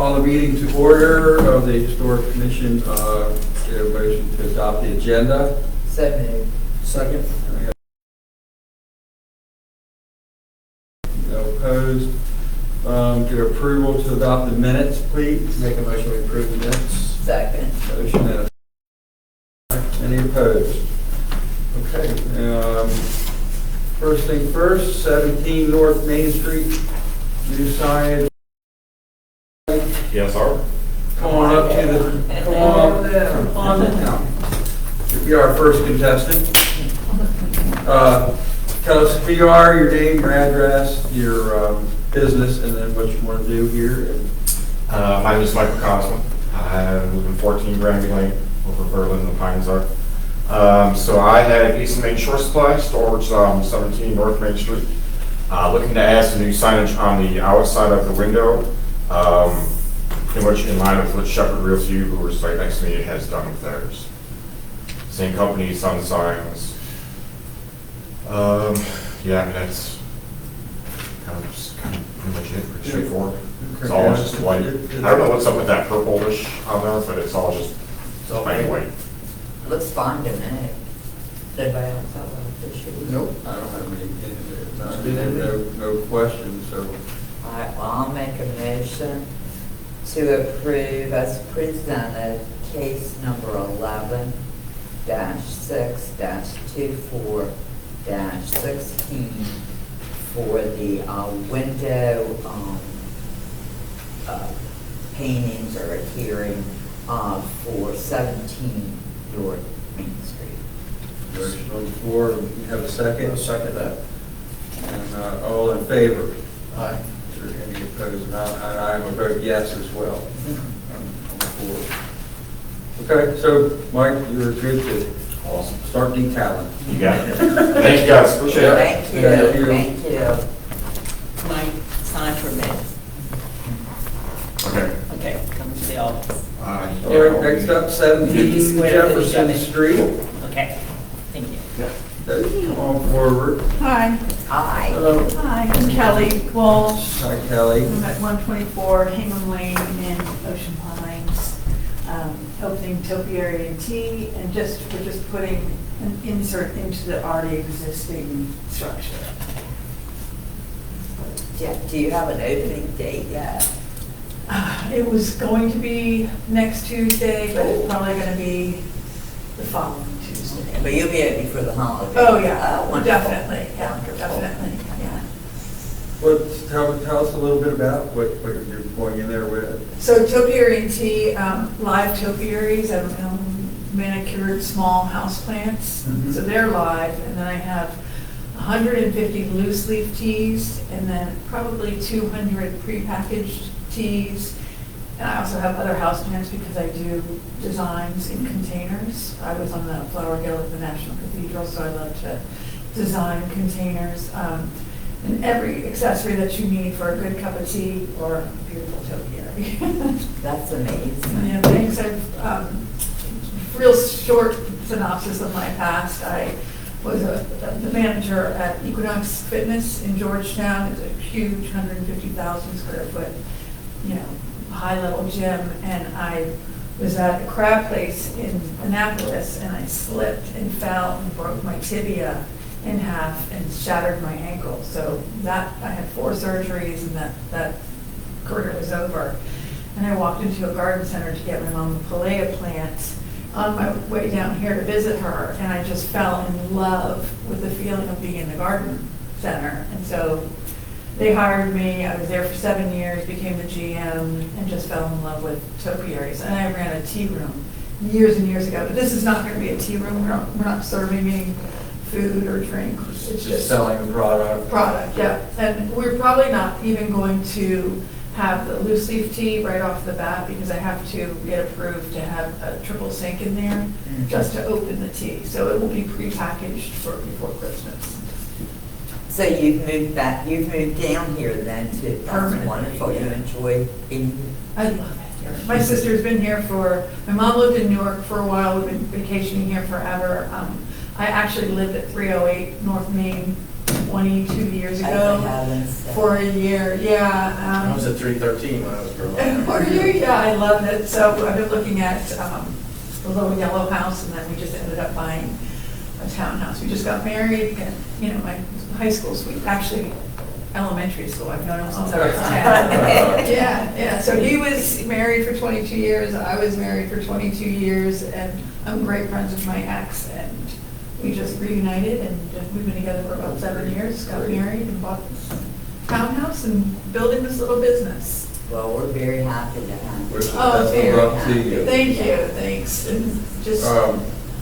Call the meeting to order of the Historic Commission. Get a motion to adopt the agenda. So moved. Second. No opposed. Get approval to adopt the minutes, please. Make a motion to approve the minutes. Second. Motion and any opposed? Okay. First thing first, 17 North Main Street, new sign. Yes, sir. Come on up to the, come on down. You'll be our first contestant. Tell us who you are, your name, your address, your business, and then what you want to do here. My name is Michael Cosman. I live in 14 Granby Lane, over Berlin, the Pines are. So I have East Main Shore Supply, storage 17 North Main Street. Looking to add some new signage on the outside of the window, pretty much in line with what Shepherd Realty, who is right next to me, has done with theirs. Same company, sun signs. Yeah, I mean, that's kind of pretty much it, pretty straightforward. It's all just white. I don't know what's up with that purplish on there, but it's all just plain white. Looks fine to me. Anybody else have an issue? Nope, I don't have any, no questions, so. All right, well, I'll make a motion to approve as presented case number 11-6-24-16 for the window paintings or adhering for 17 North Main Street. Motion on the floor, you have a second? I'll second that. And all in favor? Aye. Is there any opposed? And I will vote yes as well on the floor. Okay, so Mike, you're good to Awesome. start detailing. You got it. Thank you guys, appreciate it. Thank you, Thank you. thank you. Mike, sign for minutes. Okay. Okay, come to the office. All right, next up, 17 Jefferson Street. Okay, thank you. Come on forward. Hi, Hi. Hello. hi, I'm Kelly Walsh. Hi, Kelly. I'm at 124 Hingham Lane in Ocean Pines, opening topiary and tea, and we're just putting an insert into the already existing structure. Do you have an opening date yet? It was going to be next Tuesday, but it's probably going to be the following Tuesday. But you'll be open for the holiday. Oh, yeah, wonderful. definitely, yeah, Wonderful. definitely, yeah. Tell us a little bit about what you're going in there with. So topiary and tea, live topiaries, manicured small houseplants. Mhm. So they're live, and then I have 150 loose leaf teas, and then probably 200 prepackaged teas. And I also have other houseplants because I do designs in containers. I was on the Flower Guild at the National Cathedral, so I love to design containers. And every accessory that you need for a good cup of tea or a beautiful topiary. That's amazing. Yeah, thanks. Real short synopsis of my past. I was the manager at Equinox Fitness in Georgetown. It's a huge 150,000 square foot, high-level gym, and I was at a crab place in Annapolis, and I slipped and fell and broke my tibia in half and shattered my ankle. So that I had 4 surgeries, and that career was over. And I walked into a garden center to get my mom a Palea plant on my way down here to visit her, and I just fell in love with the feeling of being in the garden center. And so they hired me. I was there for 7 years, became the GM, and just fell in love with topiaries. And I ran a tea room years and years ago. But this is not going to be a tea room. We're not serving any food or drink. It's just selling the product. Yeah. And we're probably not even going to have the loose leaf tea right off the bat because I have to get approved to have a triple sink in there just to open the tea. So it will be prepackaged for before Christmas. So you've moved down here then to, that's Permanently, wonderful. You yeah. enjoy being I love it here. My sister's been here my mom lived in Newark for a while. We've been vacationing here forever. I actually lived at 308 North Main 22 years I ago haven't said. for a year, yeah. I was at 313 when I was growing up. Are you? Yeah, I loved it. So I've been looking at the little yellow house, and then we just ended up buying a townhouse. We just got married, and, you know, my high school suite, actually elementary school, I've known him since I was 10. Yeah. So he was married for 22 years, I was married for 22 years, and I'm great friends with my ex, and we just reunited, and we've been together for about 7 years, got married and bought this townhouse and building this little business. Well, we're very happy to have you. Best Oh, of very luck to happy. you. Thank you, thanks. And just,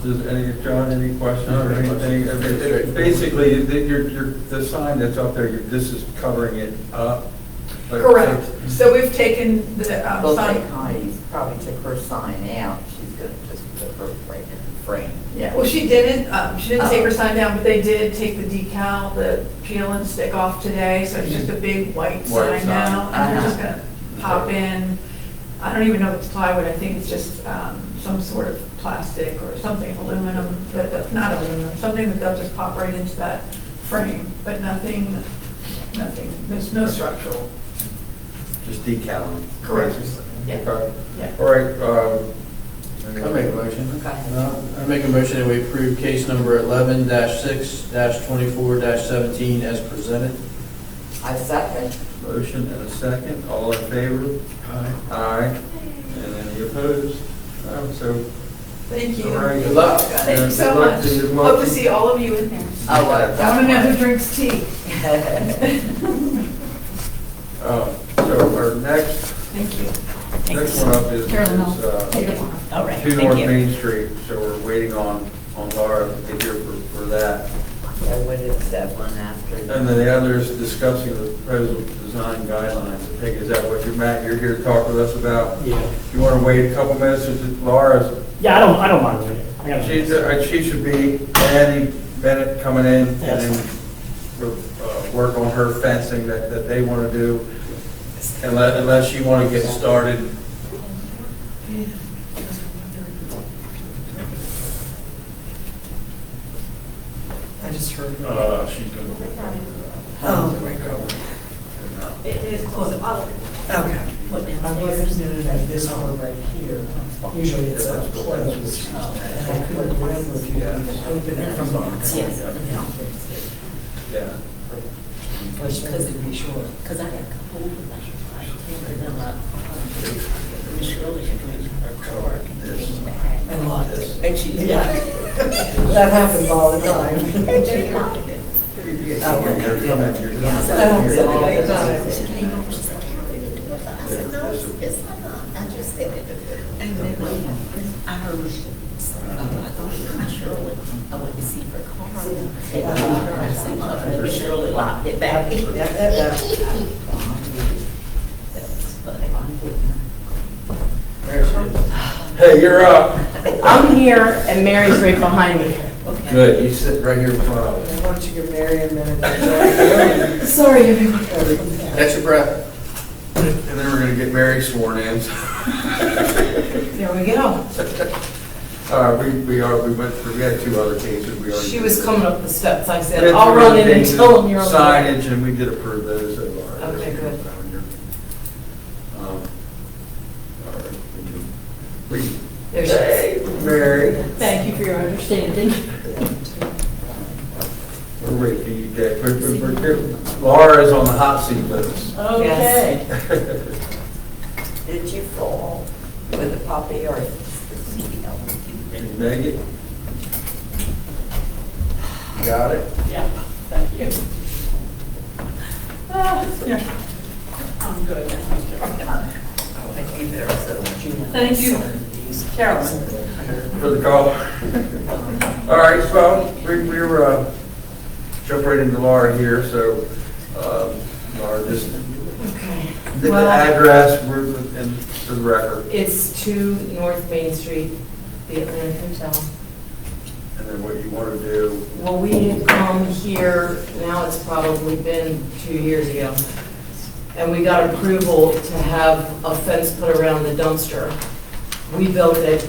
Does John, any questions or anything? I mean, basically, the sign that's up there, this is covering it up. but- correct. So we've taken the We'll sign. take Connie's, probably took her sign out, she's gonna just put her right in the frame. Yeah, well, she didn't take her sign down, but they did take the decal, the peel and stick off today, so it's just a big white White sign now. sign. And they're just gonna pop in, I don't even know if it's plywood, I think it's just some sort of plastic or something, aluminum, not aluminum, something that they'll just pop right into that frame, but nothing, there's no structural. Just decaling. Correct. Yeah. Okay. Yeah. All right. I'll make a motion. Okay. I make a motion that we approve case number 11-6-24-17 as presented. I second. Motion and a second. All in favor? Aye. And any opposed? So, Thank you. all right. Good luck. Thank you so Good luck much. to you. Hope to see all of you in there. Oh, I want to know who drinks tea. So our next Thank you. one up is Carolyn, I'll take it. All right, 2 thank North you. Main Street. So we're waiting on Laura to get here for that. I would accept one after. And then the other is discussing the proposal design guidelines. I think, is that what Matt, you're here to talk with us about? Yeah. You want to wait a couple minutes? Laura's, Yeah, I don't mind waiting. I got it. she should be, Annie Bennett coming in and Yes. then we'll, work on her fencing that they want to do. Unless you want to get started. I just heard. She's going to. It is close. Okay. I was doing at this one right here. Usually it's a closed. And I couldn't remember if you had to open it from the Yes. Yeah. Just wanted to be sure. Because I got a couple of them, I handed them up. Miss Shirley had written her card and came back. And locked it. And she, Yeah. That happens all the time. And she locked it. You're coming, you're coming. That happens all the time. She came home, she said, "Can I read it?" I said, "No, it's not. I just said it." And then I heard, I thought, Miss Shirley, I went to see her car. And I said, Miss Shirley locked it back. Yeah. Hey, you're up. I'm here and Mary's right behind me. Good, you sit right here in front of Why don't you give Mary a minute? Sorry, everyone. Catch your breath. And then we're gonna get Mary sworn in. There we go. We went through, we had 2 other cases. We already She was did. coming up the steps. I We said, had I'll 3 run other in and cases, tell them you're on the way. Signage, and we did approve those. So, Okay, good. All right, we can- There she is. Hey, Mary. Thank you for your understanding. We're ready for you, Dick. Laura's on the hot seat with us. Okay. Did you fall with the puppy or? Can you make it? Got it? Yeah, thank you. I'm good. Thank you. Carolyn. For the call. All right, so we're jump right into Laura here, so Laura, just Okay. the Well- address, and for the record, It's 2 North Main Street, the Atlantic Hotel. and then what you want to do. Well, we had come here, now it's probably been 2 years ago, and we got approval to have a fence put around the dumpster. We built it,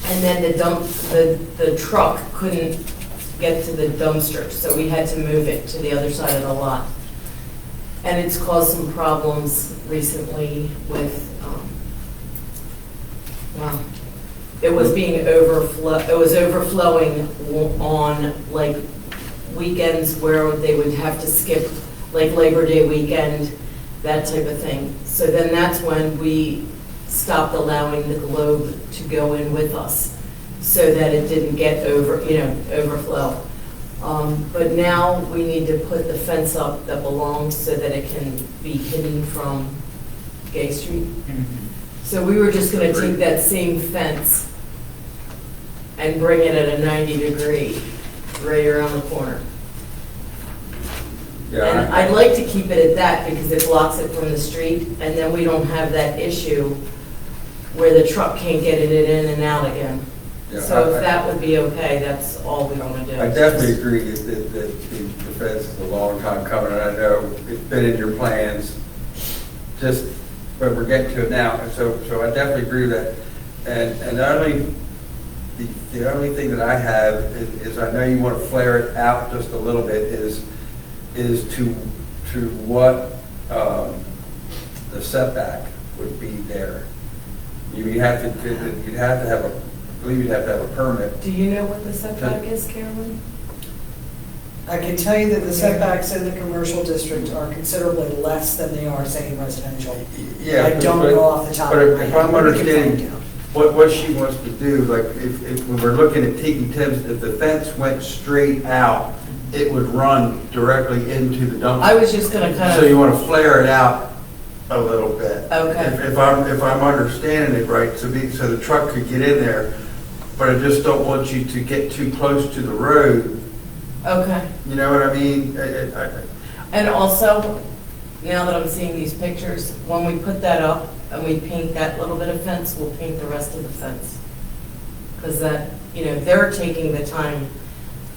and then the truck couldn't get to the dumpster, so we had to move it to the other side of the lot. And it's caused some problems recently with, well, it was overflowing on like weekends where they would have to skip like Labor Day weekend, that type of thing. So then that's when we stopped allowing the Globe to go in with us so that it didn't get overflow. But now we need to put the fence up that belongs so that it can be hidden from Gay Street. So we were just gonna take that same fence and bring it at a 90-degree right around the corner. And Yeah, I'd like to keep it at that because it blocks it from the street, and then we don't have that issue where the truck can't get it in and out again. Yeah, So if that would be okay, that's all we want to do. I definitely agree that the fence is a long time coming, and I know it's been in your plans, just, but we're getting to it now, and so I definitely agree with that. And the only thing that I have is I know you want to flare it out just a little bit, is to what the setback would be there. You'd have to have I believe you'd have to have a permit. Do you know what the setback is, Carolyn? I can tell you that the setbacks in the commercial district are considerably less than they are, say, in residential. Yeah, I don't know off the top but of my if head. I'm We can understanding find out. what she wants to do, like if when we're looking at Tiki Tim's, if the fence went straight out, it would run directly into the dumpster. I was just gonna kind So you of, want to flare it out a little bit. Okay. If I'm understanding it right, so the truck could get in there, but I just don't want you to get too close to the road. okay. You know what I mean? And also, now that I'm seeing these pictures, when we put that up and we paint that little bit of fence, we'll paint the rest of the fence. Because that, they're taking the time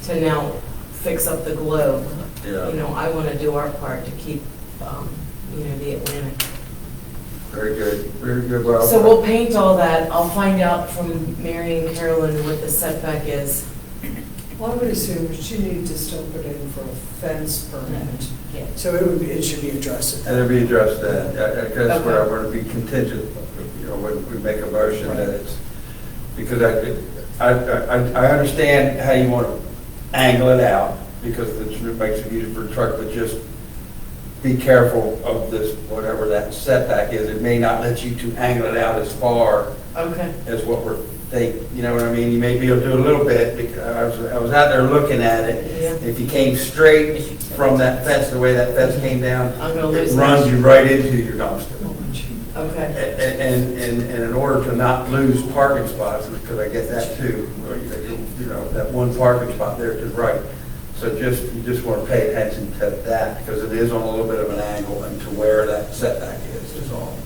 to now fix up the Globe. Yeah. I want to do our part to keep, the Atlantic. Very good, very good. Well, So we'll paint all that. I'll find out from Mary and Carolyn what the setback is. Well, I would assume she needed to still put in for a fence permit. Yeah. So it should be addressed. And it'll be addressed then. That's where I Okay. want to be contingent, when we make a motion that it's, because I understand how you want to angle it out, because it makes it easier for a truck, but just be careful of this, whatever that setback is. It may not let you to angle it out as far Okay. as what we're thinking, you know what I mean? You may be able to do a little bit, because I was out there looking at it. Yeah. If you came straight from that fence, the way that fence came down, I'm gonna it lose runs that. you right into your dumpster. Okay. And in order to not lose parking spots, because I get that too, that one parking spot there to the right. So you just want to pay attention to that, because it is on a little bit of an angle and to where that setback is all.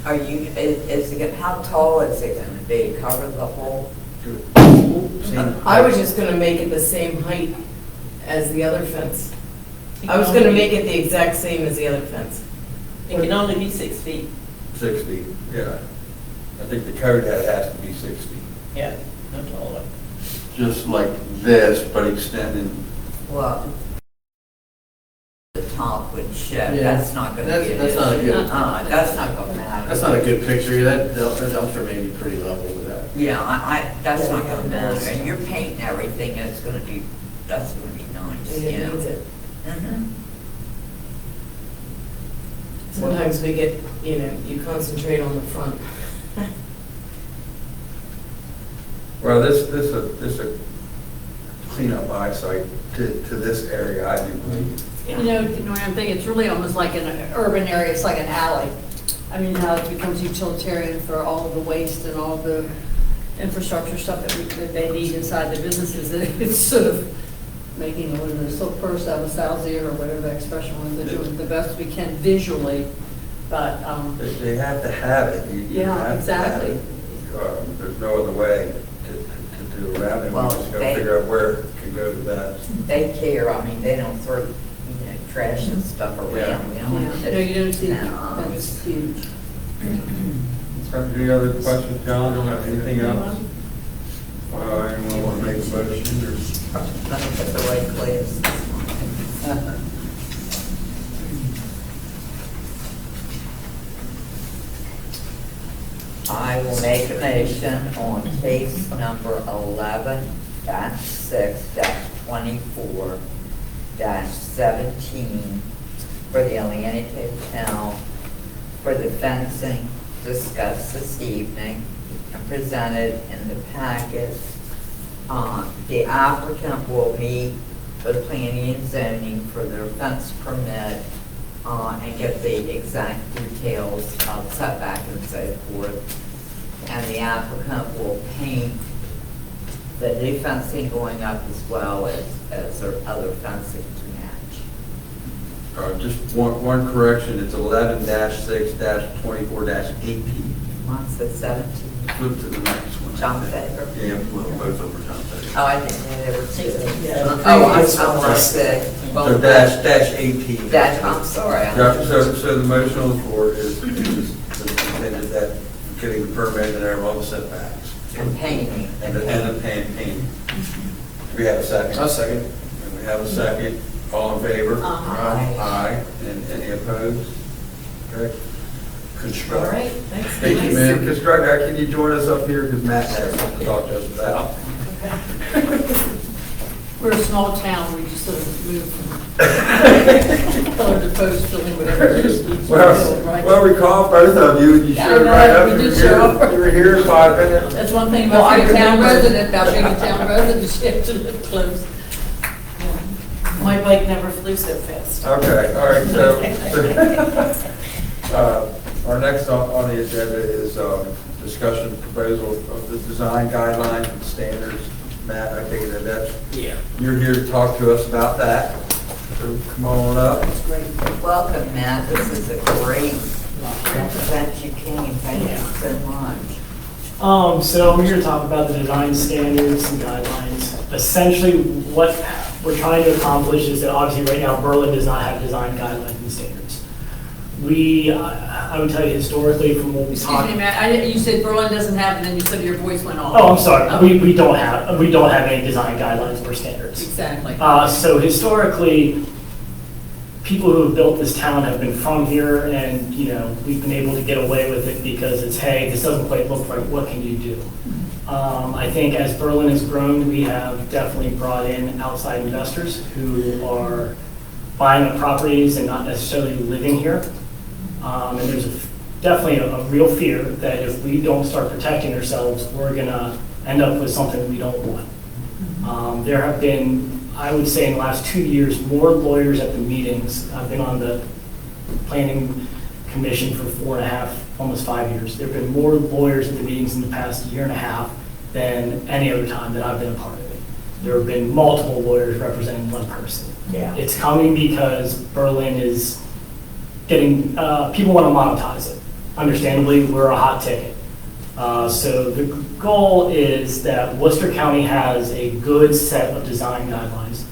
How tall is it going to be? Cover the whole? I was just gonna make it the same height as the other fence. I was gonna make it the exact same as the other fence. It can only be 6 feet. 60, yeah. I think the code has to be 60. Yeah, no taller. Just like this, but extended. Well, the top would show, Yeah. that's not going to be. That's not a good, That's not going to matter. that's not a good picture. That dumpster may be pretty level with that. Yeah, that's not going to Yeah. matter. And you're painting everything, it's going to be, that's going to be nice, And it yeah. needs it. Mhm. Sometimes we get, you concentrate on the front. Well, this a cleanup eyesight to this area, I do believe. I think it's really almost like an urban area, it's like an alley. I mean, now it becomes utilitarian for all of the waste and all the infrastructure stuff that they need inside the businesses. It's sort of making a silk purse out of a sow's ear, or whatever that expression was. They're doing the best we can visually, but, They have to have it. You Yeah, have to have exactly. it. There's no other way to do around it. We Well, just got to they- figure out where it can go to best. They care, I mean, they don't throw, trash and stuff around. Yeah. We don't have to- no, you don't see that. No. That's huge. Any other questions, John? Anything else? Anyone want to make a motion or? Let me put the right place. I will make a motion on case number 11-6-24-17 for the Atlantic Hotel for the fencing discussed this evening and presented in the packet. The applicant will meet with planning and zoning for their fence permit and get the exact details of setback and so forth. And the applicant will paint the new fencing going up as well as their other fencing to match. Just one correction, it's 11-6-24-18. What's the 17? Flip to the next one. John Baker. Yeah, well, both over John Baker. Oh, I didn't know there were two. Yeah, the Oh, previous I'm one was- sick. So -18. I'm sorry. So the motion on the floor is intended that getting the permit and all the setbacks. And painting. And the painting. Do we have a second? I'll second. And we have a second. All in favor? Aye. Aye. And any opposed? Okay. All Construct. right, thanks. Thank you, ma'am. Construct, can you join us up here, because Matt has something to talk to us about. We're a small town, we just sort of move from pillar to post, filling whatever it is. Well, we called both of you, and you Yeah, showed I know, right up. we You did were show here- up. You were here in 5 minutes. That's one thing Well, about I being a town remember- resident, about being a town resident, is you have to live close. My bike never flew so fast. Okay, all right, so, our next on the agenda is discussion proposal of the design guidelines and standards. Matt, I think that's, you're here to talk to us about that, so come on up. Welcome, Matt. This is a great that you came. Thank you so much. So I'm here to talk about the design standards and guidelines. Essentially, what we're trying to accomplish is that obviously right now Berlin does not have design guidelines and standards. I would tell you historically from what we Excuse talked. me, Matt, you said Berlin doesn't have, and then you said your voice went off. Oh, I'm sorry. We don't have any design guidelines or standards. Exactly. So historically, people who have built this town have been from here, and we've been able to get away with it because it's, hey, this doesn't quite look right. What can you do? I think as Berlin has grown, we have definitely brought in outside investors who are buying up properties and not necessarily living here. And there's definitely a real fear that if we don't start protecting ourselves, we're going to end up with something we don't want. There have been, I would say in the last 2 years, more lawyers at the meetings. I've been on the planning commission for 4.5, almost 5 years. There have been more lawyers at the meetings in the past 1.5 years than any other time that I've been a part of it. There have been multiple lawyers representing one person. Yeah. It's coming because Berlin is getting, people want to monetize it. Understandably, we're a hot ticket. So the goal is that Worcester County has a good set of design guidelines.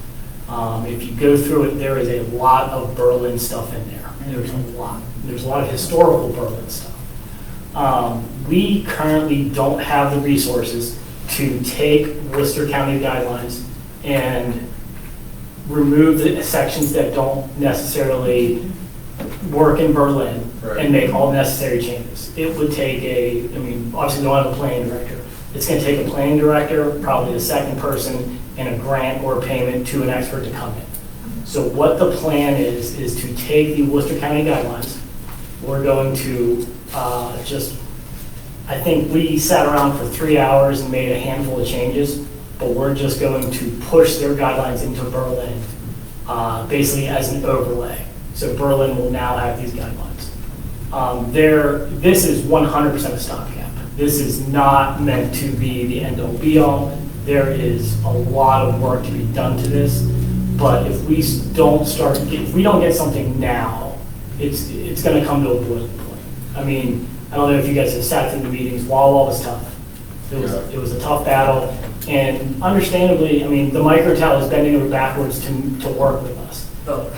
If you go through it, there is a lot of Berlin stuff in there. There's a lot. There's a lot of historical Berlin stuff. We currently don't have the resources to take Worcester County guidelines and remove the sections that don't necessarily work in Berlin and make all necessary changes. It would take obviously we don't have a planning director. It's going to take a planning director, probably a second person, and a grant or a payment to an expert to come in. So what the plan is to take the Worcester County guidelines. We're going to I think we sat around for 3 hours and made a handful of changes, but we're just going to push their guidelines into Berlin, basically as an overlay. So Berlin will now have these guidelines. This is 100% a stopgap. This is not meant to be the end-all be-all. There is a lot of work to be done to this, but if we don't get something now, it's going to come to a boiling point. I mean, I don't know if you guys have sat through the meetings. Wall was tough. It was a tough battle, and understandably, I mean, the microtel is bending over backwards to work with us. But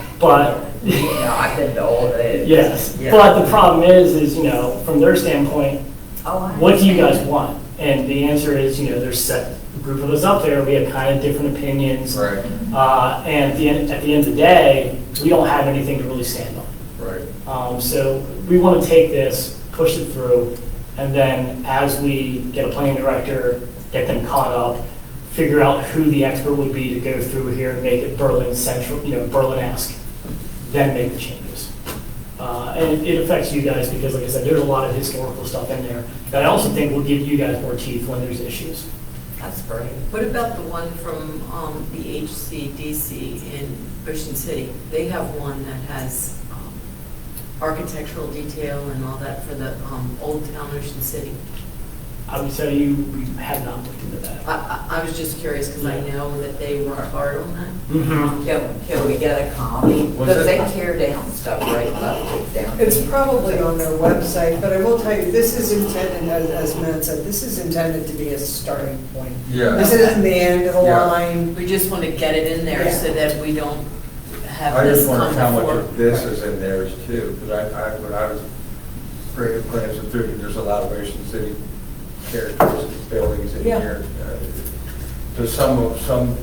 I've been to all those. yes, Yeah. but the problem is from their standpoint, Oh, I what do you guys understand. want? And the answer is, there's set group of us up there, we have kind of different opinions. Right, And at the end of the day, we don't have anything to really stand on. right. So we want to take this, push it through, and then as we get a planning director, get them caught up, figure out who the expert would be to go through here and make it Berlin central, Berlin-esque, then make the changes. And it affects you guys because, like I said, there's a lot of historical stuff in there that I also think will give you guys more teeth when there's issues. That's great. What about the one from the HCDC in Ocean City? They have one that has architectural detail and all that for the Old Town Ocean City. I would tell you, we have not looked into that. I was just curious because I know that they were hard on that. Can we get a copy? Was Because it- they tear down stuff right left down. It's probably on their website, but I will tell you, this is intended, as Matt said, this is intended to be a starting point. Yeah. This isn't the end of the Yeah. line. We just want to get it in there so that we don't have I this just wonder come how much before. of this is in theirs too, because when I was creating plans and through, there's a lot of Ocean City characteristics, buildings in Yeah. here. So some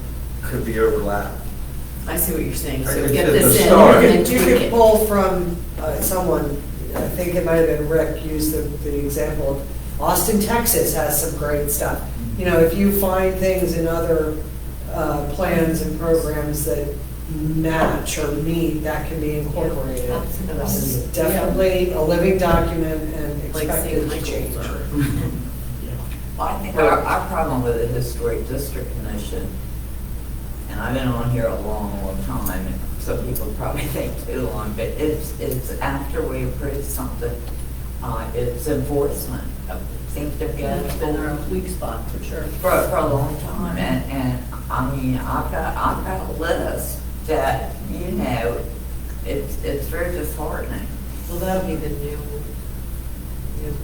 could be overlapped. I see what you're saying. So It's get just this a in start. and then You tweak could it. pull from someone, I think it might have been Rick, used the example of Austin, Texas has some great stuff. If you find things in other plans and programs that match or meet, that can be incorporated. Absolutely. This is definitely a living document and Like expected St. to change. Michael's or. Well, I think our problem with the Historic District Commission, and I've been on here a long, long time, and some people probably think too long, but it's after we approve something, it's enforcement. Think they're Yeah, getting it's been our weak spot for sure. for a long time, and I mean, I've got a list that, it's very disheartening. Well, that'll be the new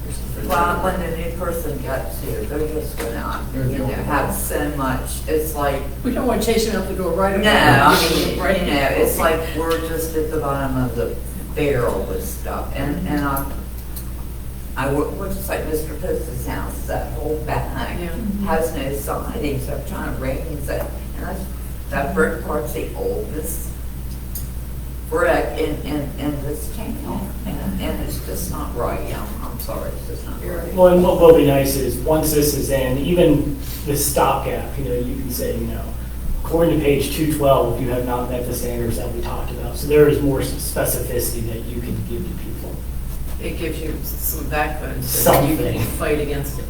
person. Well, when the new person gets here, they're just gonna, have so much, it's like, We don't want to chase them out the door right away. no, I mean, Right. it's like we're just at the bottom of the barrel with stuff, and we're just like Mr. Post's house, that whole back Yeah. has no siding, so I'm trying to raise it, and that brick part's the oldest brick in this town, and it's just not right, I'm sorry, it's just not right. Well, and what will be nice is, once this is in, even the stopgap, you can say, according to page 212, you have not met the standards that we talked about. So there is more specificity that you can give to people. It gives you some backbone so that you can Something. fight against it.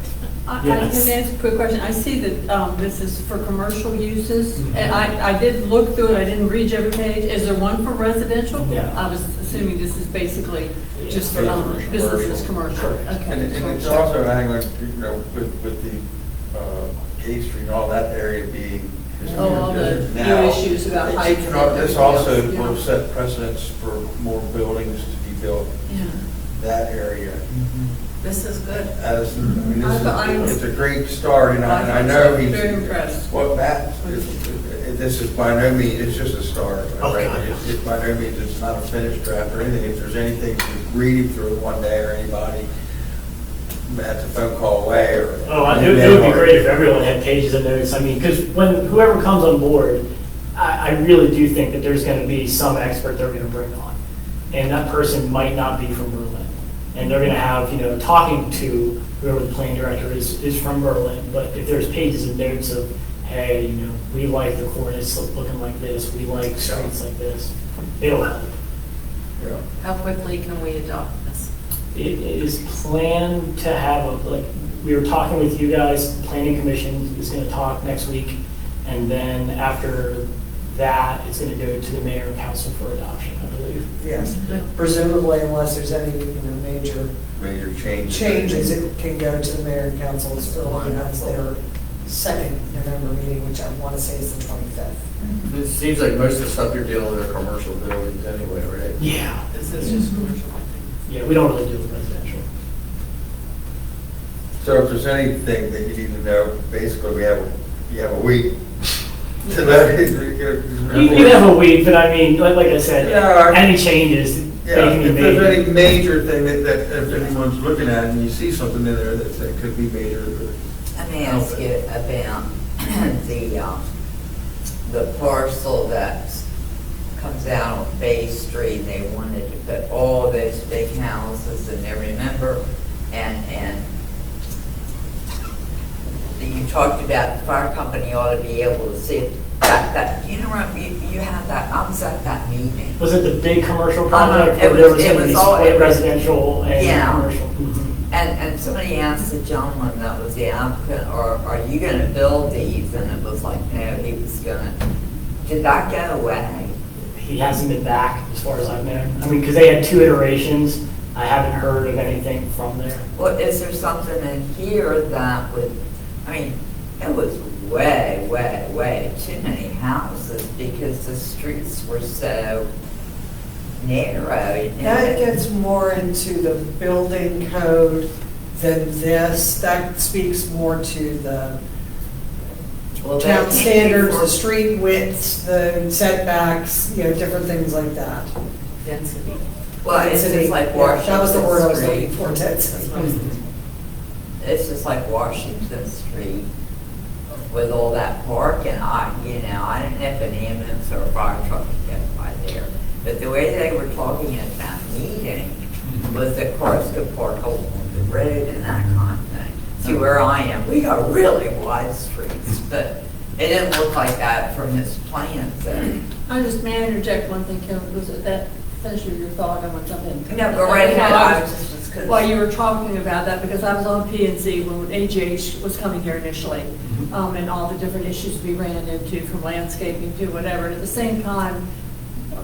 I Yes. can ask a quick question. I see that this is for commercial uses, and I did look through it, I didn't read every page. Is there one for residential? Yeah. I was assuming this is basically just for Yeah. businesses, commercial. And Okay. it's also angling, with the Gay Street and all that area being. Oh, all the new now, issues about height. This also Yeah. will set precedents for more buildings to be built Yeah. that area. This is good. As, I mean, I'm- it's a great start, and I know he's. Very impressed. What Matt, this is by no means, it's just a start. Okay. right? It's by no means, it's not a finished draft or anything. If there's anything, reading through it one day or anybody, Matt's a phone call away or. It would be great if everyone had pages of notes. I mean, because when whoever comes on board, I really do think that there's going to be some expert they're going to bring on. And that person might not be from Berlin. And they're going to have, talking to whoever the planning director is from Berlin. But if there's pages of notes of, hey, we like the cornice looking like this, we like streets like this, it'll help. Yeah. How quickly can we adopt this? It is planned to have, we were talking with you guys, the planning commission is going to talk next week, and then after that, it's going to go to the mayor and council for adoption, I believe. Yes, presumably unless there's any, major Major changes, it can go to the mayor and council as early as their second November meeting, which I want to say is the 25th. It seems like most of the stuff you're dealing with are commercial buildings anyway, right? Yeah. This is just commercial, I think. Yeah, we don't really deal with residential. So if there's anything that you need to know, basically, you have a week to know. You have a week, but I mean, like I said, Yeah. any changes, Yeah, can be if there's made. any major thing that if anyone's looking at and you see something in there that could be major. Let me ask you about the parcel that comes out on Bay Street. They wanted to put all those big houses in there, remember? And you talked about the fire company ought to be able to see that, you know, you had that, I was at that meeting. Was it the big commercial project? It where there was- it gonna be was all- split it was- residential and Yeah. commercial? Mhm. And somebody asked the gentleman that was the applicant, or are you gonna build these? And it was like, no, he was gonna, did that go away? He hasn't been back, as far as I've known. I mean, because they had 2 iterations. I haven't heard of anything from there. Well, is there something in here that would, I mean, it was way, way, way too many houses because the streets were so narrow. That gets more into the building code than this. That speaks more to the Well, town that- standards, the street widths, the setbacks, you know, different things like that. Density. Well, it's Density, just like yeah, Washington that was the word I was looking Street. for, density. It's just like Washington Street with all that parking. I didn't know if an ambulance or a fire truck could get by there. But the way they were talking at that meeting was that cars could park along the road and that kind of thing. See, where I am, we got really wide streets, but it didn't look like that from his plans. May I interject one thing, Kim? Was it that, finish your thought, I want to jump in. No, go right ahead. I was just 'cause- While you were talking about that, because I was on P&Z when AGH was coming here initially, and all the different issues we ran into, from landscaping to whatever. And at the same time,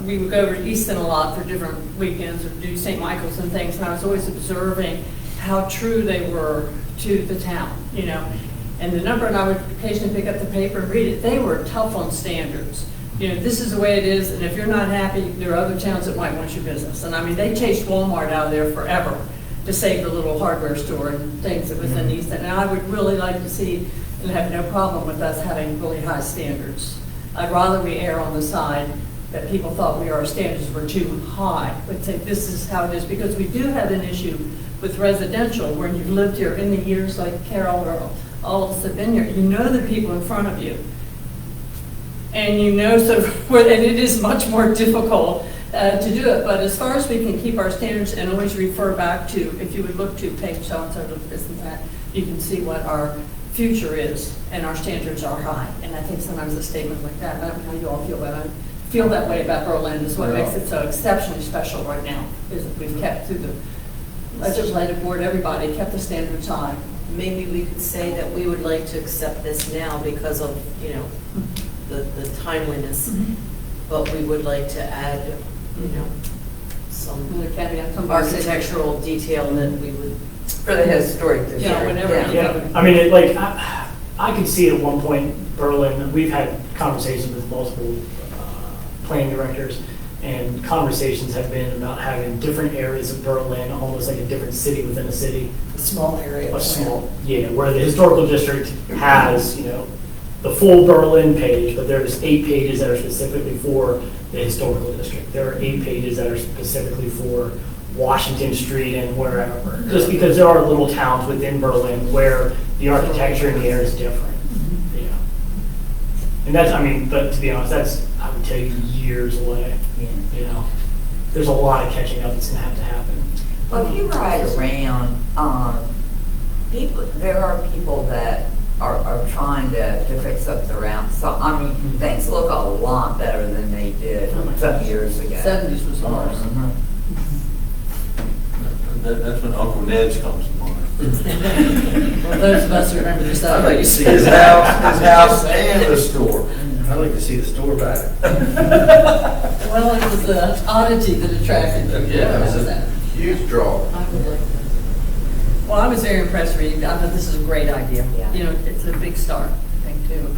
we would go over to Easton a lot for different weekends or do St. Michael's and things, and I was always observing how true they were to the town, you know. And the number, and I would occasionally pick up the paper and read it, they were tough on standards. You know, this is the way it is, and if you're not happy, there are other towns that might want your business. And I mean, they chased Walmart out of there forever to save the little hardware store and things that was in Easton. And I would really like to see, and have no problem with us having really high standards. I'd rather we err on the side that people thought our standards were too high, but say this is how it is, because we do have an issue with residential, where you've lived here in the years like Carol or all of us have been here, you know the people in front of you. And you know, and it is much more difficult to do it, but as far as we can keep our standards and always refer back to, if you would look to page so-and-so, look this and that, you can see what our future is, and our standards are high. And I think sometimes a statement like that, I don't know how you all feel, but I feel that way about Berlin, is what makes it so exceptionally special right now, is that we've kept through the legislative board, everybody kept the standards high. Maybe we could say that we would like to accept this now because of, you know, the timeliness, but we would like to add, you know, some architectural detail that we would. For the historic district. Yeah, whenever. Yeah, I mean, I could see at one point, Berlin, we've had conversations with multiple planning directors, and conversations have been about having different areas of Berlin, almost like a different city within a city. A small area. A small, yeah, where the historical district has, you know, the full Berlin page, but there's 8 pages that are specifically for the historical district. There are 8 pages that are specifically for Washington Street and wherever. Just because there are little towns within Berlin where the architecture in the air is different. Yeah. And that's, I mean, but to be honest, that's, I would tell you, years away. Yeah. You know, there's a lot of catching up that's gonna have to happen. Well, if you ride around, there are people that are trying to fix up the route. So, I mean, things look a lot better than they did some years ago. 70s was ours. That's when Uncle Ned's comes to mind. Well, those of us who remember the I'd like to 70s. see his house and the store. I'd like to see the store back. Well, it was an oddity that attracted people. Yeah, it was a huge draw. Well, I was very impressed reading. I thought this is a great idea. Yeah. You know, it's a big start, I think, too.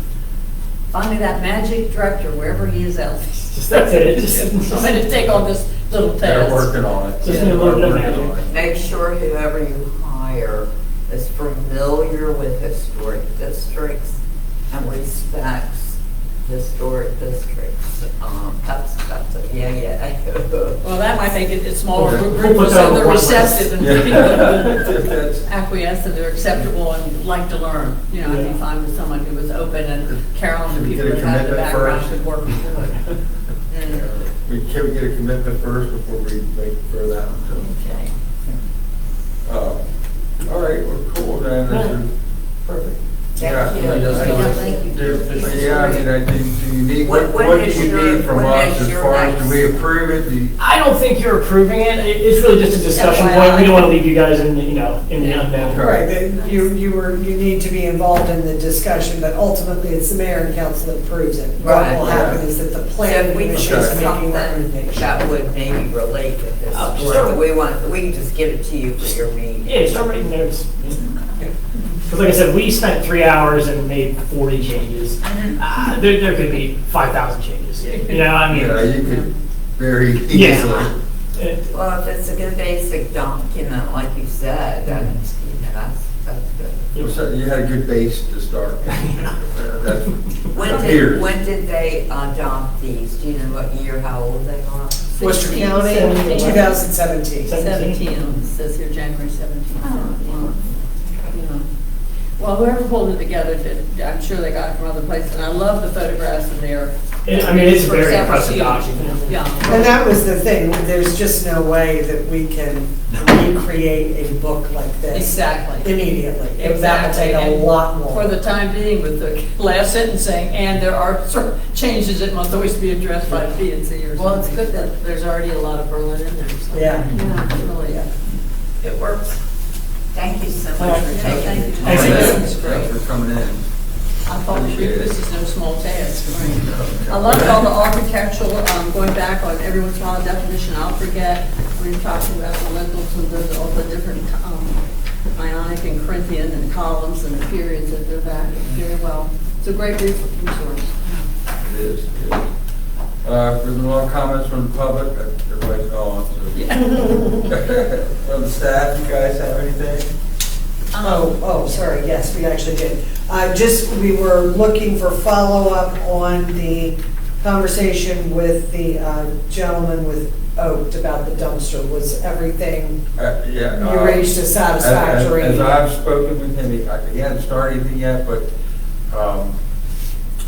Finally, that magic director, wherever he is, Elvis. Just that's it. Just Trying to take on this little task. They're working on it. Just need a little bit of They're working magic. on it. Make sure whoever you hire is familiar with historic districts and respects historic districts. That's, yeah. Well, that might make it a smaller Okay. group, We'll put that so on they're the watch list. receptive and Yeah. people that That's- acquiesce and they're acceptable and like to learn. You know, I'd be Yeah. fine with someone who was open and Carol and Should the we people get a that had the commitment background first? could work through it. Can we get a commitment first before we make further that? Okay. All right, well, cool, then, this is perfect. Yeah, Thank you. I just Yeah, wanted- thank you. Yeah, I mean, I think, do you need, What what do is you your- need from what us is as your far as, do next- we approve it? Do you- I don't think you're approving it. It's really just a discussion FYI. point. We don't want to leave you guys in, in the unknown. Right, that you need to be involved in the discussion, but ultimately it's the mayor and council that approves it. What Right. will happen is that the So planning if we commission choose is making something recommendations. that would maybe relate to this, Oh, or sure. we can just give it to you for your meeting. Yeah, start writing notes. Because like I said, we spent 3 hours and made 40 changes. There could be 5,000 changes. You know, I mean, Yeah, you could very Yeah. easily. Well, if it's a good basic document, like you said, then, that's good. So you had a good base to start. That's When appears. did they adopt these? Do you know what year, how old they are? Worcester 16, County, 17. 2017. 17, it says here January 17th. Yeah. Well, whoever pulled it together did, I'm sure they got it from other places, and I love the photographs in there. I mean, it's a For very several impressive students. document. Yeah. And that was the thing, there's just no way that we can recreate a book like this Exactly. immediately. That will Exactly. take a And lot more. For the time being, with the last sentence saying, and there are certain changes that must always be addressed by P and Z or something. Well, it's good that there's already a lot of Berlin in there. so. Yeah. Yeah, it's really, it works. Thank you so much Well, for taking thank the you. time. Thanks, Thanks for coming in. I thought this is no small task. I love all the architectural, going back on every once in a while definition, I'll forget. When you're talking about the lintels and the, all the different Ionic and Corinthian and columns and the periods that they're back very well. It's a great resource. It is. There's been a lot of comments from the public, everybody's gone, so. Yeah. From the staff, you guys have anything? Oh, sorry, yes, we actually did. We were looking for follow-up on the conversation with the gentleman with Oaked about the dumpster. Was everything Yeah. you reached a satisfactory? As I've spoken with him, he hadn't started anything yet, but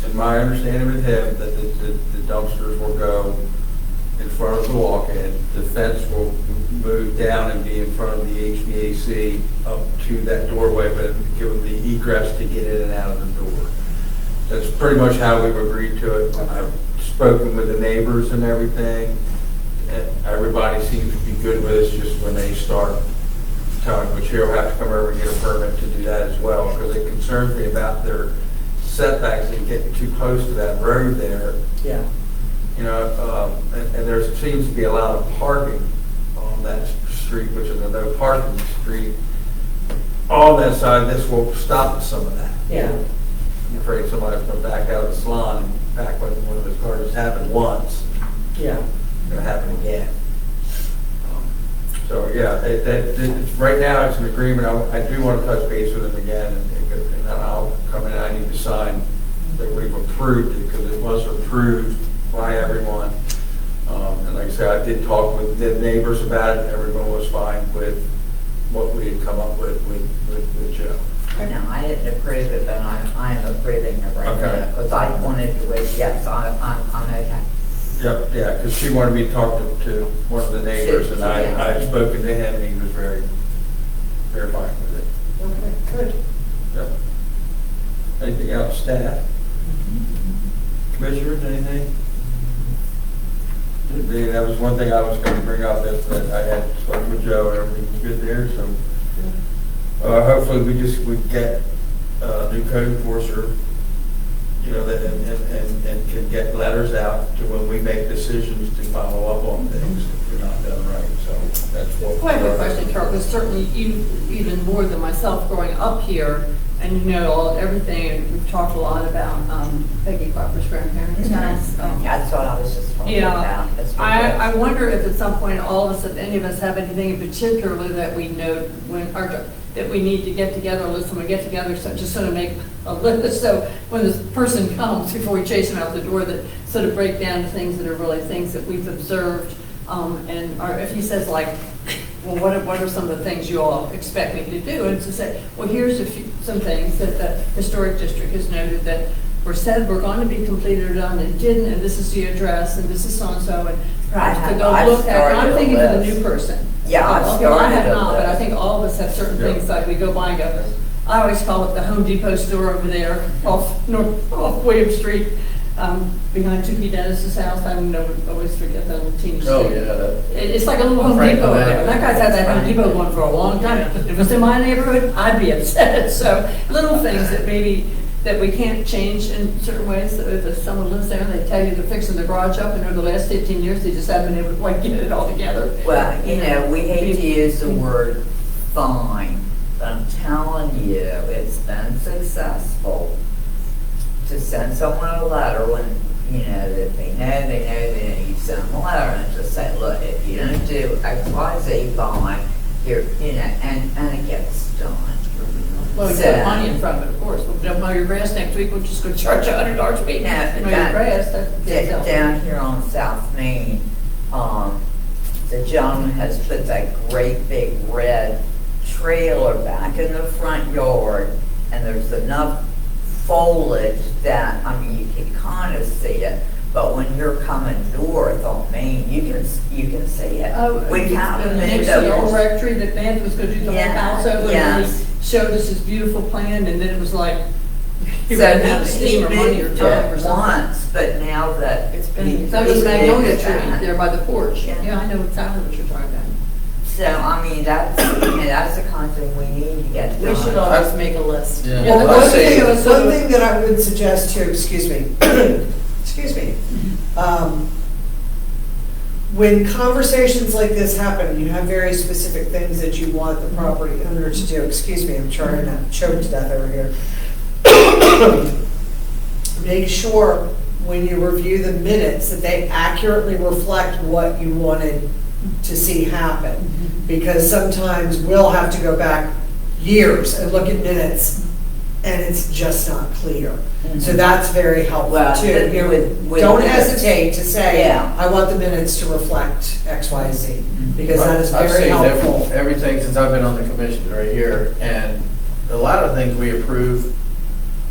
in my understanding with him, that the dumpsters will go in front of the walk-in, the fence will move down and be in front of the HVAC up to that doorway, but give them the egress to get in and out of the door. That's pretty much how we've agreed to it. I've spoken with the neighbors and everything. Everybody seems to be good with us, just when they start telling, which he'll have to come over and get a permit to do that as well, because it concerns me about their setbacks and getting too close to that road there. Yeah. You know, and there seems to be a lot of parking on that street, which is a no parking street. On that side, this will stop some of that. Yeah. I'm afraid somebody's going to back out of the salon, and back when one of those cars happened once, Yeah. it's going to happen again. So, yeah, right now it's an agreement. I do want to touch base with them again, and then I'll come in, I need to sign that we've approved it, because it was approved by everyone. And like I said, I did talk with the neighbors about it, and everyone was fine with what we had come up with Joe. No, I didn't approve it, but I am approving it right Okay. now, because I wanted to wait, yes, I'm okay. Yep, yeah, because she wanted me to talk to one of the neighbors, and I had spoken to him, and he was very fine with it. Okay, good. Yep. Anything else, staff? Commissioners, anything? That was one thing I was going to bring up, that I had spoken with Joe, and everything was good there, so. Hopefully we get a new code enforcer, you know, that, and can get letters out to when we make decisions to follow up on things if they're not done right, so that's what. Well, I have a question, Carol, because certainly you, even more than myself, growing up here, and you know everything, and we've talked a lot about Peggy Crawford's grandparents' house. That's what I was just talking Yeah, about. That's what I it was. wonder if at some point, all of us, if any of us have anything in particular that we note when, or that we need to get together, a list, when we get together, so just sort of make a list, so when this person comes, before we chase them out the door, that sort of break down the things that are really things that we've observed, or if he says like, well, what are some of the things you all expect me to do? And to say, well, here's some things that the historic district has noted that were said we're going to be completed or done and didn't, and this is the address, and this is so-and-so, and perhaps to go I've look at, I'm started a thinking for the list. new person. Yeah, I've Okay, well, I have started a not, but I list. think all of us have certain Yeah. things, like we go by and go, I always call it the Home Depot store over there off William Street, behind Tukey Dennis's house. I always forget that little teeny street. Oh, yeah. It's like a little Home Franklin Depot over there. Avenue. That guy's had that Home Depot one for a long time. If it was in my neighborhood, I'd be upset. So little things that maybe that we can't change in certain ways. So if someone lives there and they tell you they're fixing the garage up, and over the last 15 years they just haven't been able to like get it all together. Well, you know, we hate to use the word fine, but I'm telling you, it's been successful to send someone a letter when, you know, that they know, you send them a letter and just say, look, if you don't do X, Y, Z, fine, here, you know, and it gets done. Well, you So- put money in front of it, of course. We'll don't mow your grass next week, we're just gonna charge $100 a week. No, Mow your that- grass, that's. Down here on South Main, the gentleman has put that great big red trailer back in the front yard, and there's enough foliage that, I mean, you can kind of see it, but when you're coming north on Main, you can see it. We have them Next to the old rectory that Band was gonna do the whole Yeah, house over, and yes. he showed us his beautiful plan, and then it was like, he So ran out of he steam or money or moved time or it something. once, but now that It's he- been, that was he magnolia moved tree that. there by the porch. Yeah. Yeah, I know exactly what you're talking about. So, I mean, that's, you know, that's the kind of thing we need to get done. We should always make a list. Yeah. Yeah, Well, the one thing, was sort of- one thing that I would suggest too, excuse me, when conversations like this happen, you have very specific things that you want the property owner to do. Excuse me, I'm trying to choke to death over here. Make sure when you review the minutes that they accurately reflect what you wanted to see happen. Because sometimes we'll have to go back years and look at minutes and it's just not clear. So that's very helpful Well, too. the- You know, with don't minutes. hesitate to say, Yeah. I want the minutes to reflect X, Y, Z, because that is I've very seen helpful. everything since I've been on the commission right here, and a lot of things we approve,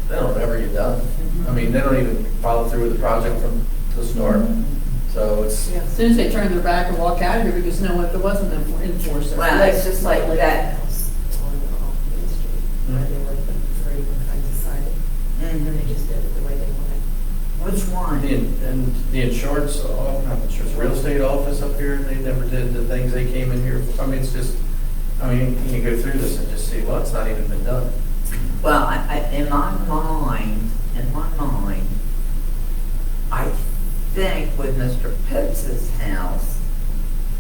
they don't ever get done. I mean, they don't even follow through with the project from the start. So it's, As soon as they turn their back and walk out of here because no one, there wasn't an enforcer. Well, it's just like that. Where they were before even kind of decided, and Mhm. they just did it the way they wanted. Which one? and the insurance, not insurance, real estate office up here, they never did the things they came in here for. I mean, it's just, I mean, you go through this and just see, well, it's not even been done. Well, in my mind, I think with Mr. Pitz's house,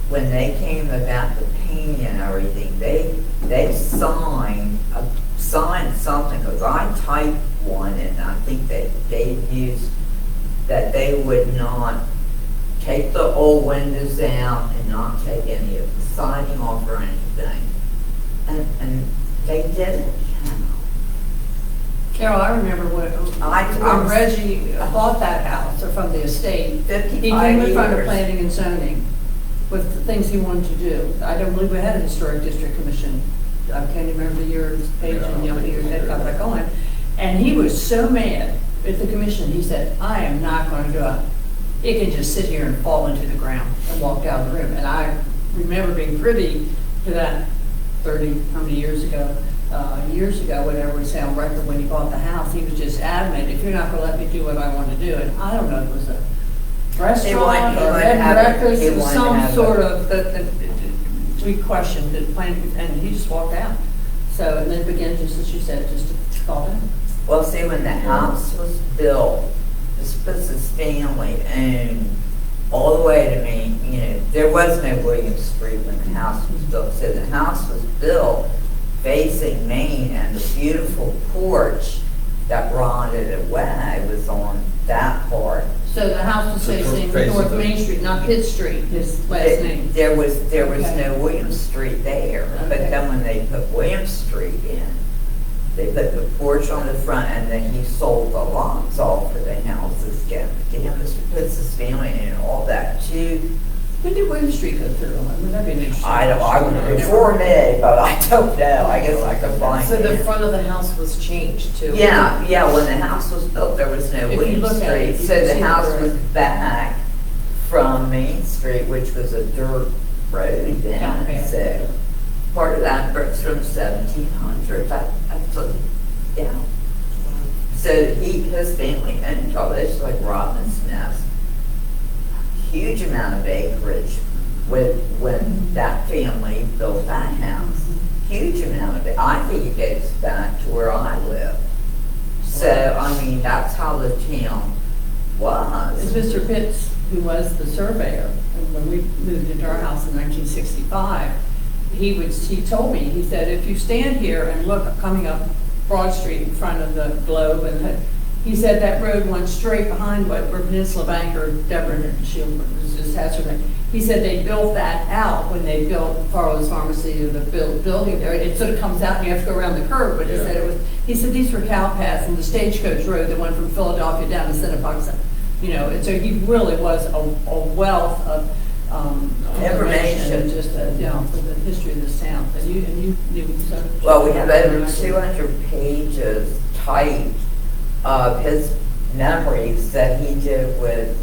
when they came about the painting and everything, they signed something, because I typed one, and I think that they used, that they would not take the old windows out and not take any of the siding off or anything. And they did it, you know. Carol, I remember when Reggie bought that house, or from the estate, he 55 came in front of years. planning and zoning with the things he wanted to do. I don't believe we had a historic district commission. I can't remember the year, Page and Young years that got that going. And he was so mad at the commission, he said, I am not going to do it. It can just sit here and fall into the ground, and walked out of the room. And I remember being privy to that 30, how many years ago, whatever we say on record, when he bought the house, he was just adamant, if you're not gonna let me do what I want to do, and I don't know if it was a restaurant he or wanted bed to and have it- breakfast, he it was wanted to some have sort it. of, that we questioned the plan, and he just walked out. So, and then began, just as you said, just to fall down. Well, see, when the house was built, this Spitz's family owned all the way to Main, you know, there was no William Street when the house was built. So the house was built facing Main, and the beautiful porch that rotted away was on that part. So So the house was facing Facing North the- Main Street, not Pitt Street, his last name. There was Okay. no Williams Street there, but Okay. then when they put Williams Street in, they put the porch on the front, and then he sold the lots off for the houses, gave Mr. Pitts' family and all that too. When did William Street go through? Would that be an interesting? I was before me, but I don't know, I guess I could find So the it. front of the house was changed too? Yeah, when the house was built, there was no If you Williams look at it, Street, you so can the see house the was road. back from Main Street, which was a dirt road then, Okay. so part of that bricks from 1700, yeah. So his family owned all this, like Robin's Nest, huge amount of acreage when that family built that house. Huge amount of it. I think it goes back to where I live. So, I mean, that's how the town was. It's Mr. Pitts, who was the surveyor, and when we moved into our house in 1965, he told me, he said, if you stand here and look coming up Broad Street in front of the Globe, and he said that road went straight behind where Peninsula Bank or Deborah Shield just has her name. He said they built that out when they built Farlow's Pharmacy or the building there. It sort of comes out and you have to go around the curve, but he said it was, he said these were cow paths and the stagecoach road that went from Philadelphia down to Centerpoint. You know, and so he really was a wealth of information, and just, you know, for the history of this town. But you knew so. Well, we have over 200 pages typed of his memories that he did with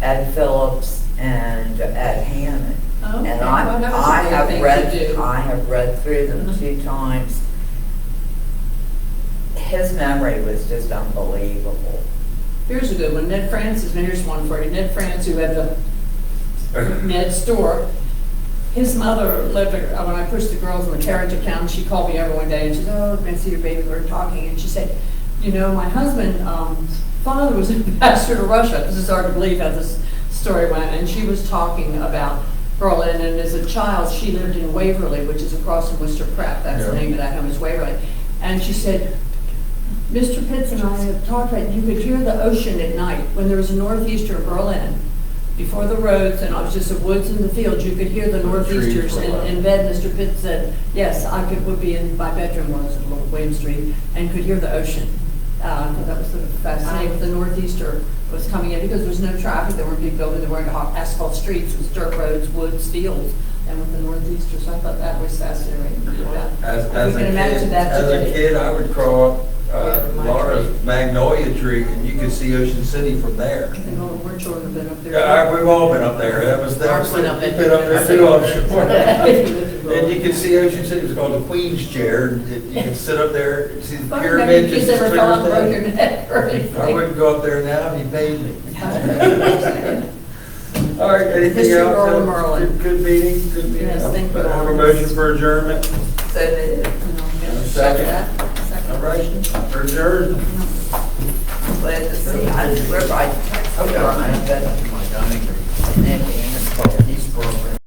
Ed Phillips and Ed Hammond. Oh, okay. And Well, that was a I good have thing read, to do. I have read through them Mhm. 2 times. His memory was just unbelievable. Here's a good one, Ned Francis, and here's one for you. Ned Francis, who had the Ned store, his mother lived, when I pushed the girls in the carriage account, she called me over one day and she said, oh, I see your baby, we were talking, and she said, you know, my husband, father was an ambassador to Russia. This is hard to believe how this story went, and she was talking about Berlin, and as a child, she lived in Waverly, which is across from Worcester Prep, that's the Yeah. name of that home, is Waverly. And she said, Mr. Pitts and I have talked about, you could hear the ocean at night when there was a northeaster in Berlin. Before the roads, and it was just the woods and the fields, you could hear the northeasters. for a while. And in bed, Mr. Pitts said, yes, would be in my bedroom, was at Little William Street, and could hear the ocean. That was sort of fascinating. The northeaster was coming in because there was no traffic, there weren't big buildings, there weren't asphalt streets, it was dirt roads, woods, fields, and with the northeaster, so I thought that was fascinating. As If a we can imagine kid, that as a today. kid, I would crawl up Laura's magnolia tree, and you could see Ocean City from there. I think all the more children have been up there. Yeah, we've all been up there. That was Mark went up you've there. been up there too, I'm sure. And And you can see Ocean City. It was called the Queen's Chair. And you can sit up there and see the Maybe pyramids. kids just ever clear fell as out and broke day. their neck or anything. I wouldn't go up there now if he paid me. All right, anything History of else? Earl Merlin. Good meeting, good meeting. Yes, thank you. Have a motion for adjournment. So the, Second. All right, we're adjourned. glad to see, I remember I texted her, but, and then